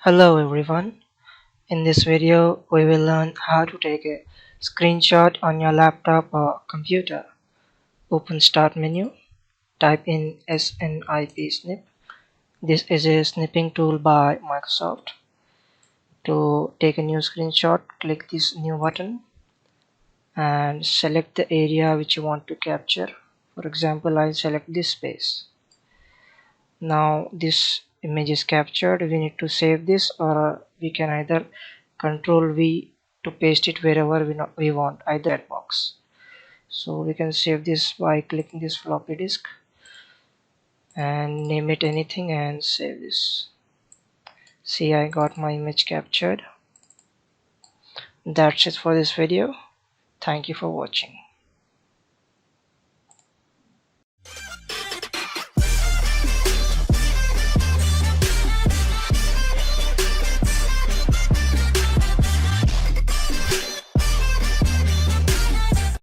Hello everyone. In this video we will learn how to take a screenshot on your laptop or computer. Open Start menu, type in SNIP snip. This is a snipping tool by Microsoft. To take a new screenshot, click this new button and select the area which you want to capture. For example, I select this space. Now this image is captured. We need to save this, or we can either control V to paste it wherever we want, either that box. So we can save this by clicking this floppy disk and name it anything and save this. See, I got my image captured. That's it for this video. Thank you for watching.